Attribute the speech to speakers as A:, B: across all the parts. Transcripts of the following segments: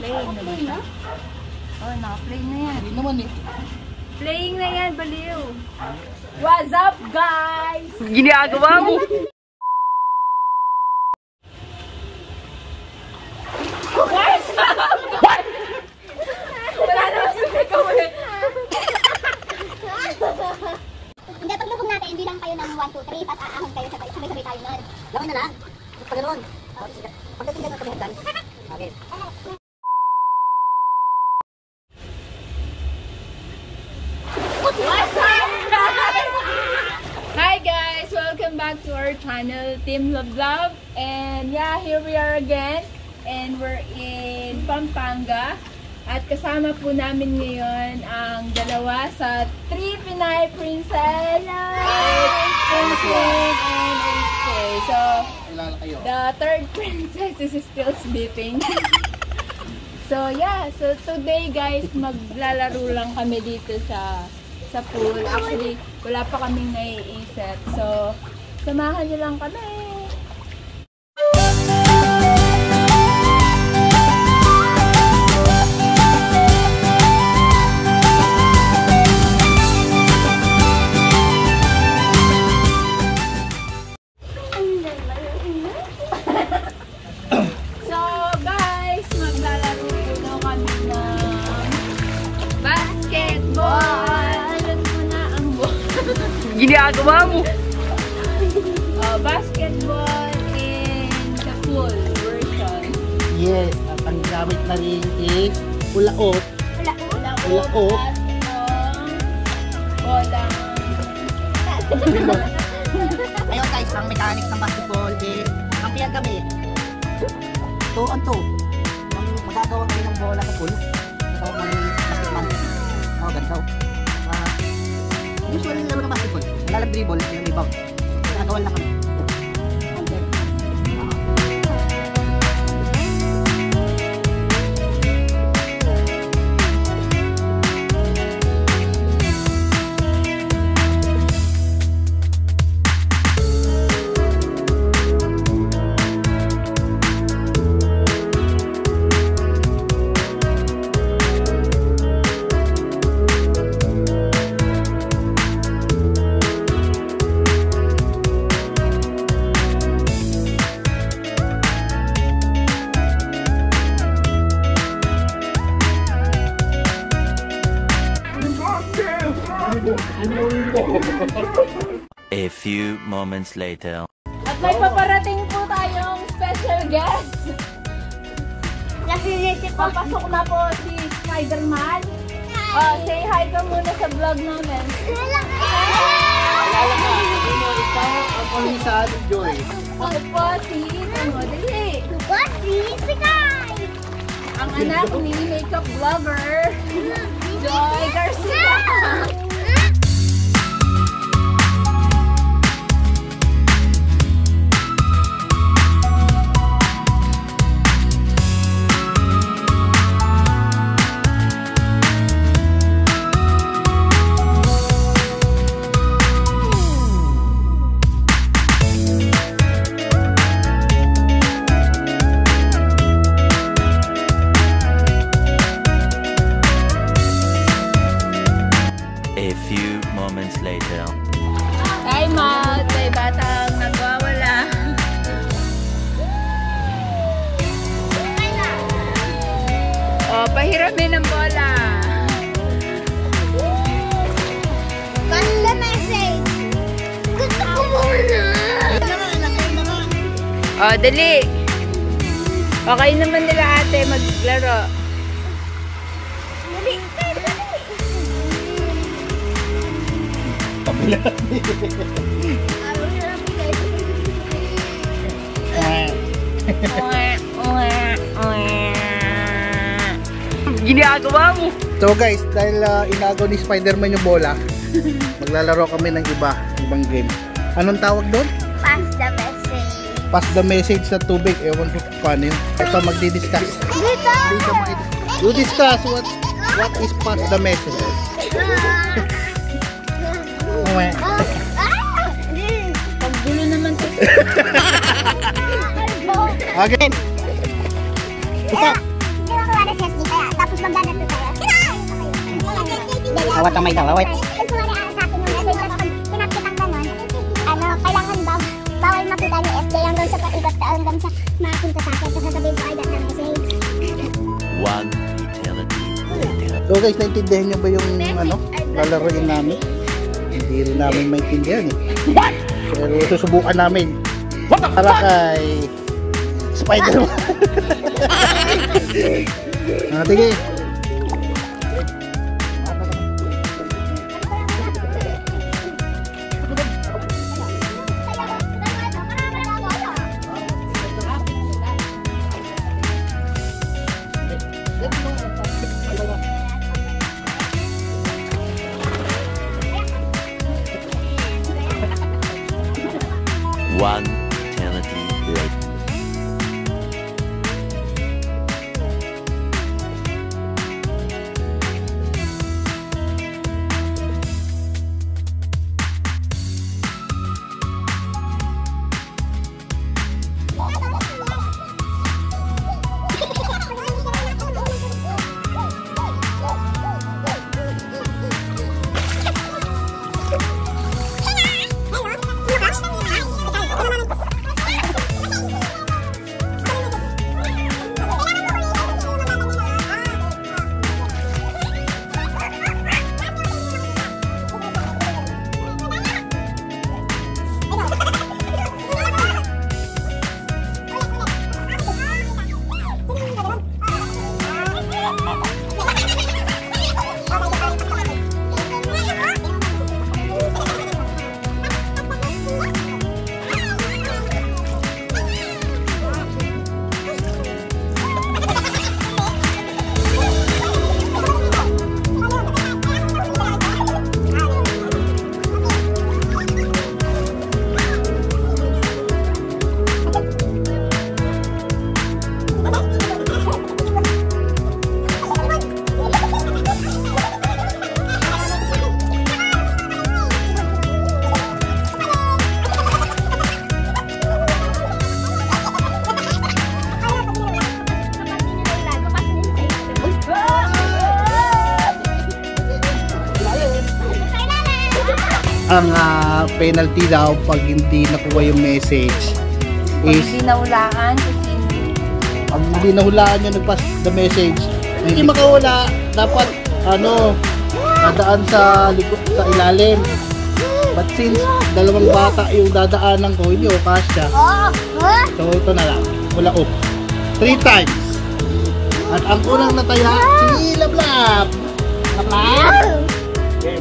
A: Playing na ba siya? Oh, naka-play na yan.
B: Hindi naman eh.
A: Playing na yan, baliw. What's up, guys?
C: Ginagawa mo?
A: What's up? What? Wala naman sumikaw eh.
D: Hindi, pag lubog natin, hindi lang kayo ng 1, 2, 3, tapos aahon kayo sabay-sabay tayo nun. Lawan na lang. Pag ganoon. Pagdating ganoon sa hagdan. Okay.
A: What's up, guys? Hi guys! Welcome back to our channel, Team Love Love. And yeah, here we are again. And we're in Pampanga. At kasama po namin ngayon ang dalawa sa 3 Pinay Princess. Princess and HK. So, the third princess is still sleeping. So yeah, so today guys, maglalaro lang kami dito sa pool. Actually, wala pa kaming naiisip. So, samahan niyo lang kami.
C: Ginagawa mo?
A: Basketball in the pool version.
B: Yes, at ang gamit na rin is ulaot. Ulaot.
A: Bolang.
B: Ayun guys, ang mechanics ng basketball is kampiyan kami. 2 on 2. Magagawa kami ng bola sa pool. Ito ang basketman. Ganito. Usually naman ng basketball. Dribble, yung rebound. Nagawal na kami.
E: A few moments later.
A: At may paparating po tayong special guest. Papasok na po si Spider-Man. Say hi ka muna sa vlog namin.
B: Ako ni sa Joy.
A: Ako po si Dali.
D: Ako si Sigay!
A: Ang anak ni makeup vlogger, Joy Garcia.
E: A few moments later.
A: Time out! May batang nagwawala. Pahiramin ng bola.
D: Panda message! Gusto ko muna!
A: Dali. Okay naman nila ate maglaro.
D: Dali!
C: Ginagawa mo?
B: So guys, dahil inagaw ni Spider-Man yung bola, maglalaro kami ng ibang game. Anong tawag doon?
D: Pass the message.
B: Pass the message sa tubig. Ewan ko paano yun. Ito magdi-discuss.
D: Dito!
B: You discuss what is pass the message.
A: Paggulo naman to.
B: Again. Isa.
D: magdadagdag tayo.
B: Awat kamay daw, awat.
D: Kasi wala sa akin yung message, tapos pag pinakitang ganon, kailangan daw, bawal makita ni FJ hanggang sa paikot hanggang sa mapunta sa akin. Tapos sasabihin ko ay that na message.
E: One eternity later.
F: So guys, naintindihan nyo ba yung lalaroin namin? Hindi rin namin maintindihan eh. Pero susubukan namin. Para kay Spider-Man. Sige.
E: One eternity later.
F: Ang penalty daw pag hindi nakuha yung message is
A: Hindi nahulaan kasi
F: pag hindi nahulaan yung nag-pass the message, hindi makawala. Dapat dadaan sa likod, sa ilalim. But since dalawang bata yung dadaanan ko, hindi kasya. So ito na lang, wala 3 times. At ang unang nataya si Lablab. Lablab. Okay.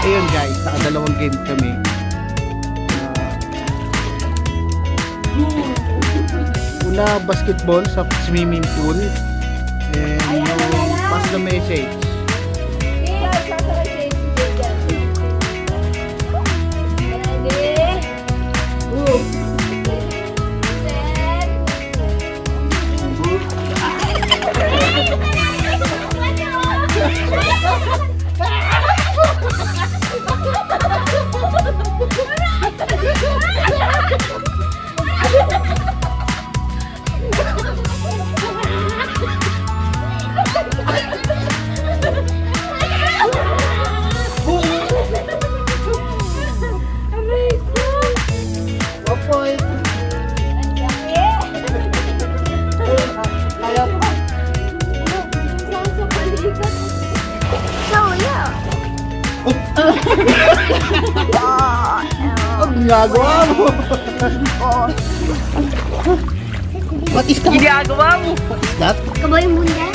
F: Ayun guys, nakadalawang game kami. Una basketball sa swimming pool and yung pass the message. Ang ginagawa mo? What is that?
C: Ginagawa mo.
F: What is that?
D: Kaboy munda.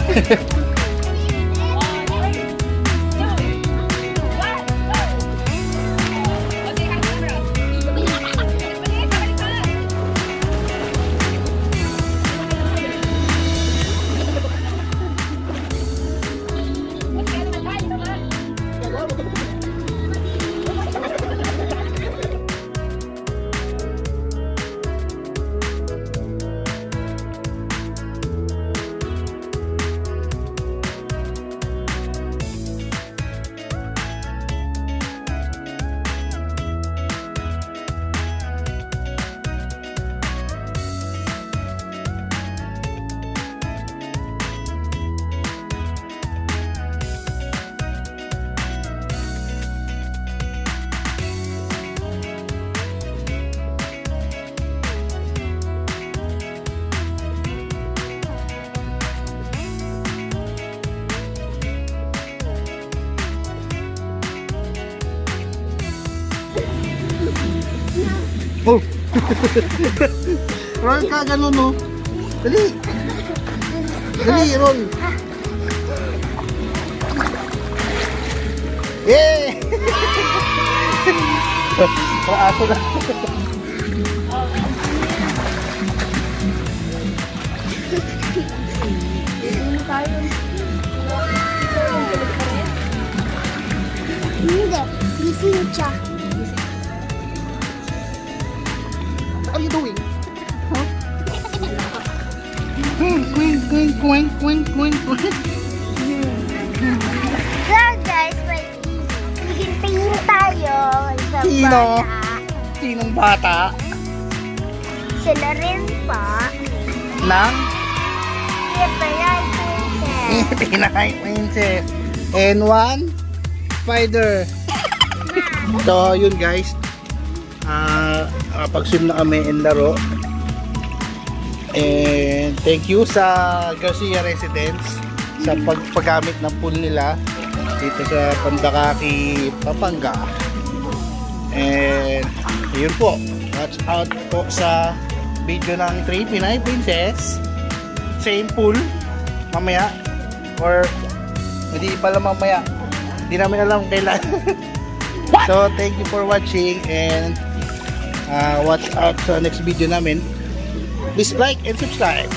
F: Oh. Roll ka, ganun, no? Dali. Dali, roll. Yay! Aso na.
D: Hindi. Gising siya.
F: What are you doing? Huh? Queen.
D: So guys, magiging tayo sa
F: Sino?
D: bata.
F: Sinong bata?
D: Sila rin po.
F: Nang?
D: Pinay princess.
F: Pinay princess. And one spider. So, yun guys. Pag-swim na kami in laro. And thank you sa Garcia Residence sa paggamit ng pool nila dito sa Pandakaki, Pampanga. And yun po. Watch out po sa video ng 3 Pinay Princess. Same pool mamaya or hindi pala mamaya. Hindi namin alam kailan. So thank you for watching and watch out sa next video namin. Please like and subscribe.